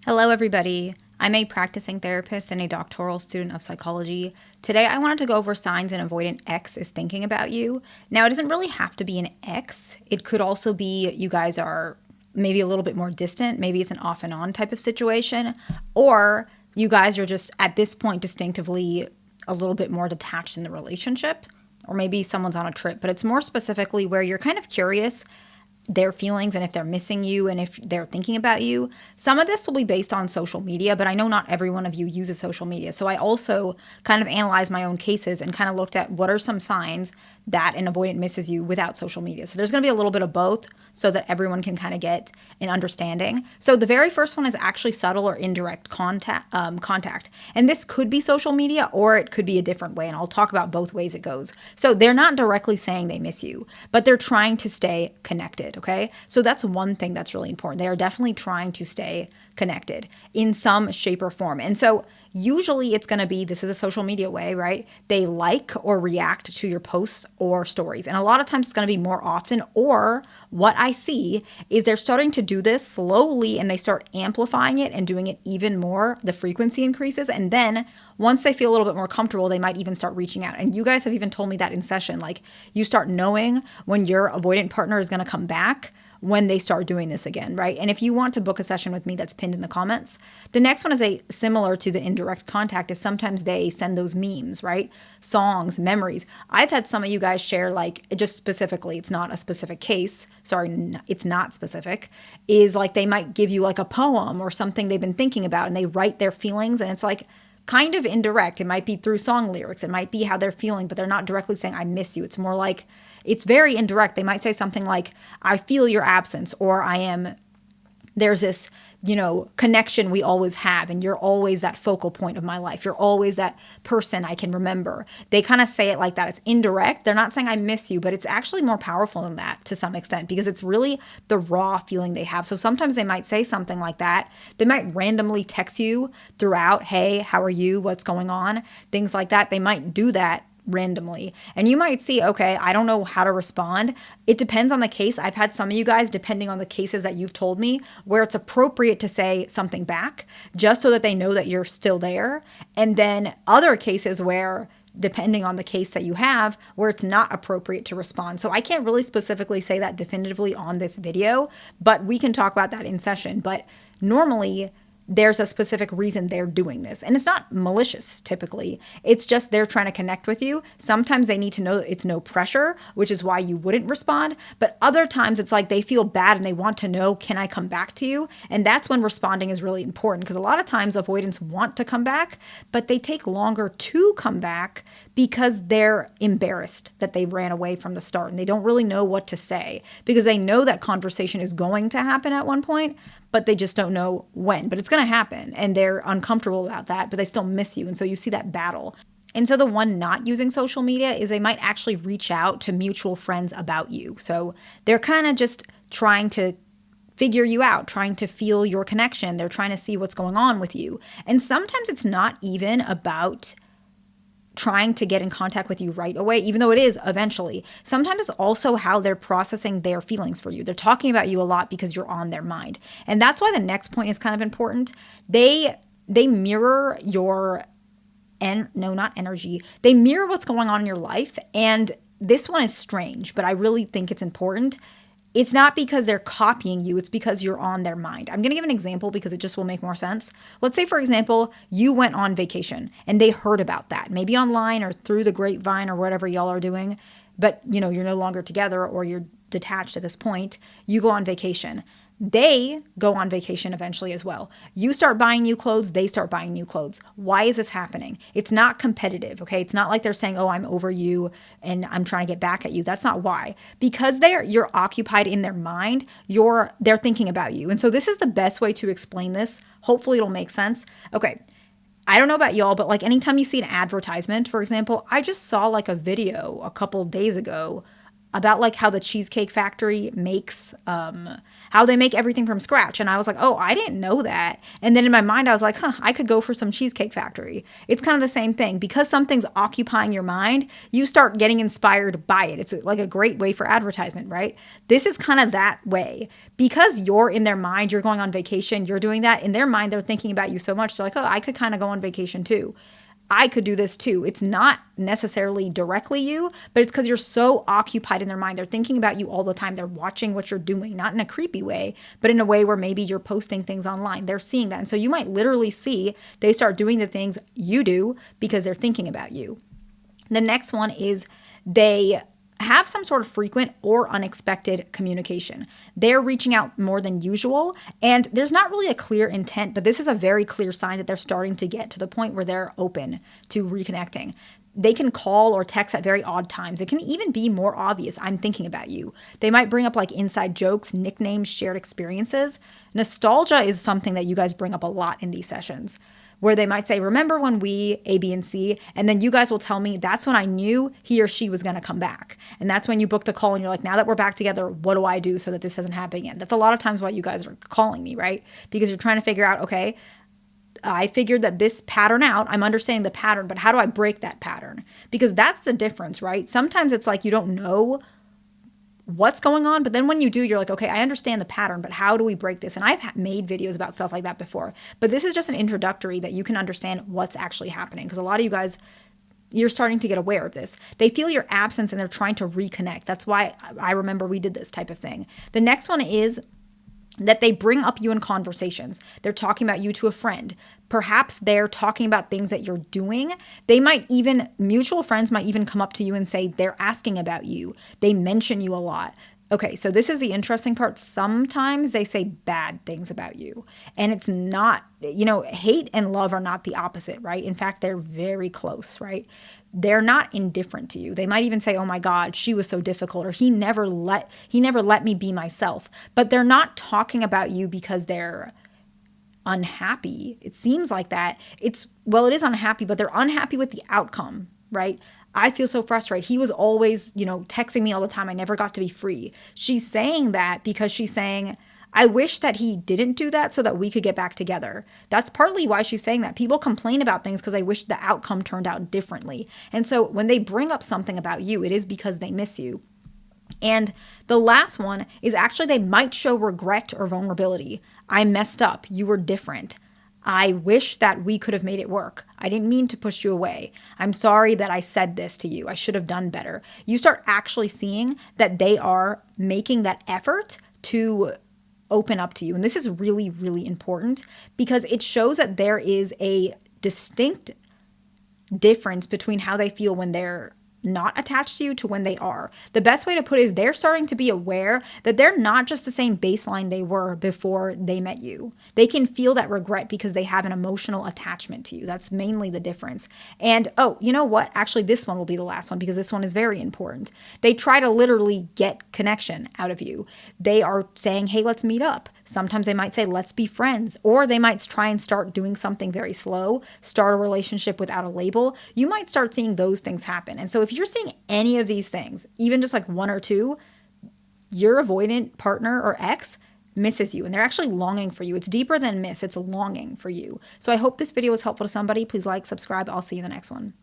Hello, everybody. I'm a practicing therapist and a doctoral student of psychology. Today, I wanted to go over signs an avoidant ex is thinking about you. Now, it doesn't really have to be an ex, it could also be you guys are maybe a little bit more distant. Maybe it's an off and on type of situation, or you guys are just at this point distinctively a little bit more detached in the relationship, or maybe someone's on a trip, but it's more specifically where you're kind of curious their feelings and if they're missing you and if they're thinking about you. Some of this will be based on social media, but I know not every one of you uses social media. So I also kind of analyzed my own cases and kind of looked at what are some signs that an avoidant misses you without social media. So there's going to be a little bit of both so that everyone can kind of get an understanding. So the very first one is actually subtle or indirect contact. And this could be social media or it could be a different way. And I'll talk about both ways it goes. So they're not directly saying they miss you, but they're trying to stay connected. Okay. So that's one thing that's really important. They are definitely trying to stay connected in some shape or form. And so usually it's going to be, this is a social media way, right? They like or react to your posts or stories. And a lot of times it's going to be more often, or what I see is they're starting to do this slowly and they start amplifying it and doing it even more. The frequency increases. And then once they feel a little bit more comfortable, they might even start reaching out. And you guys have even told me that in session, like you start knowing when your avoidant partner is going to come back when they start doing this again, right? And if you want to book a session with me, that's pinned in the comments. The next one is a similar to the indirect contact is sometimes they send those memes, right? Songs, memories. I've had some of you guys share, like, just specifically, it's not a specific case. Sorry, it's not specific, is like they might give you like a poem or something they've been thinking about and they write their feelings and it's like kind of indirect. It might be through song lyrics. It might be how they're feeling, but they're not directly saying, I miss you. It's more like, it's very indirect. They might say something like, I feel your absence, or there's this, connection we always have, and you're always that focal point of my life. You're always that person I can remember. They kind of say it like that. It's indirect. They're not saying I miss you, but it's actually more powerful than that to some extent because it's really the raw feeling they have. So sometimes they might say something like that. They might randomly text you throughout, hey, how are you? What's going on? Things like that. They might do that randomly. And you might see, okay, I don't know how to respond. It depends on the case. I've had some of you guys, depending on the cases that you've told me, where it's appropriate to say something back just so that they know that you're still there. And then other cases where, depending on the case that you have, where it's not appropriate to respond. So I can't really specifically say that definitively on this video, but we can talk about that in session. But normally, there's a specific reason they're doing this. And it's not malicious typically. It's just they're trying to connect with you. Sometimes they need to know that it's no pressure, which is why you wouldn't respond. But other times it's like they feel bad and they want to know, can I come back to you? And that's when responding is really important because a lot of times avoidants want to come back, but they take longer to come back because they're embarrassed that they ran away from the start and they don't really know what to say because they know that conversation is going to happen at one point, but they just don't know when. But it's going to happen and they're uncomfortable about that, but they still miss you. And so you see that battle. And so the one not using social media is they might actually reach out to mutual friends about you. So they're kind of just trying to figure you out, trying to feel your connection. They're trying to see what's going on with you. And sometimes it's not even about trying to get in contact with you right away, even though it is eventually. Sometimes it's also how they're processing their feelings for you. They're talking about you a lot because you're on their mind. And that's why the next point is kind of important. They mirror your, not energy. They mirror what's going on in your life. And this one is strange, but I really think it's important. It's not because they're copying you. It's because you're on their mind. I'm going to give an example because it just will make more sense. Let's say, for example, you went on vacation and they heard about that, maybe online or through the grapevine or whatever y'all are doing, but you're no longer together or you're detached at this point. You go on vacation. They go on vacation eventually as well. You start buying new clothes, they start buying new clothes. Why is this happening? It's not competitive, okay? It's not like they're saying, oh, I'm over you and I'm trying to get back at you. That's not why. Because you're occupied in their mind, they're thinking about you. And so this is the best way to explain this. Hopefully it'll make sense. Okay. I don't know about y'all, but like anytime you see an advertisement, for example, I just saw like a video a couple days ago about like how the Cheesecake Factory makes how they make everything from scratch. And I was like, oh, I didn't know that. And then in my mind, I was like, I could go for some Cheesecake Factory. It's kind of the same thing. Because something's occupying your mind, you start getting inspired by it. It's like a great way for advertisement, right? This is kind of that way. Because you're in their mind, you're going on vacation, you're doing that. In their mind, they're thinking about you so much. So like, oh, I could kind of go on vacation too. I could do this too. It's not necessarily directly you, but it's because you're so occupied in their mind. They're thinking about you all the time. They're watching what you're doing, not in a creepy way, but in a way where maybe you're posting things online. They're seeing that. And so you might literally see they start doing the things you do because they're thinking about you. The next one is they have some sort of frequent or unexpected communication. They're reaching out more than usual, and there's not really a clear intent, but this is a very clear sign that they're starting to get to the point where they're open to reconnecting. They can call or text at very odd times. It can even be more obvious, I'm thinking about you. They might bring up like inside jokes, nicknames, shared experiences. Nostalgia is something that you guys bring up a lot in these sessions, where they might say, remember when we A, B, and C, and then you guys will tell me that's when I knew he or she was going to come back. And that's when you book the call and you're like, now that we're back together, what do I do so that this doesn't happen again? That's a lot of times why you guys are calling me, right? Because you're trying to figure out, okay, I figured that this pattern out, I'm understanding the pattern, but how do I break that pattern? Because that's the difference, right? Sometimes it's like you don't know what's going on, but then when you do, you're like, okay, I understand the pattern, but how do we break this? And I've made videos about stuff like that before, but this is just an introductory that you can understand what's actually happening, because a lot of you guys, you're starting to get aware of this. They feel your absence and they're trying to reconnect. That's why I remember we did this type of thing. The next one is that they bring up you in conversations. They're talking about you to a friend. Perhaps they're talking about things that you're doing. They might even, mutual friends might even come up to you and say they're asking about you. They mention you a lot. Okay, so this is the interesting part. Sometimes they say bad things about you. And it's not, hate and love are not the opposite, right? In fact, they're very close, right? They're not indifferent to you. They might even say, oh my God, she was so difficult, or he never let me be myself. But they're not talking about you because they're unhappy. It seems like that. It is unhappy, but they're unhappy with the outcome, right? I feel so frustrated. He was always, texting me all the time. I never got to be free. She's saying that because she's saying, I wish that he didn't do that so that we could get back together. That's partly why she's saying that. People complain about things because they wish the outcome turned out differently. And so when they bring up something about you, it is because they miss you. And the last one is actually they might show regret or vulnerability. I messed up. You were different. I wish that we could have made it work. I didn't mean to push you away. I'm sorry that I said this to you. I should have done better. You start actually seeing that they are making that effort to open up to you. And this is really, really important because it shows that there is a distinct difference between how they feel when they're not attached to you to when they are. The best way to put it is they're starting to be aware that they're not just the same baseline they were before they met you. They can feel that regret because they have an emotional attachment to you. That's mainly the difference. And oh, you know what? Actually, this one will be the last one because this one is very important. They try to literally get connection out of you. They are saying, hey, let's meet up. Sometimes they might say, let's be friends. Or they might try and start doing something very slow, start a relationship without a label. You might start seeing those things happen. And so if you're seeing any of these things, even just like one or two, your avoidant partner or ex misses you and they're actually longing for you. It's deeper than miss, it's longing for you. So I hope this video was helpful to somebody. Please like, subscribe. I'll see you in the next one.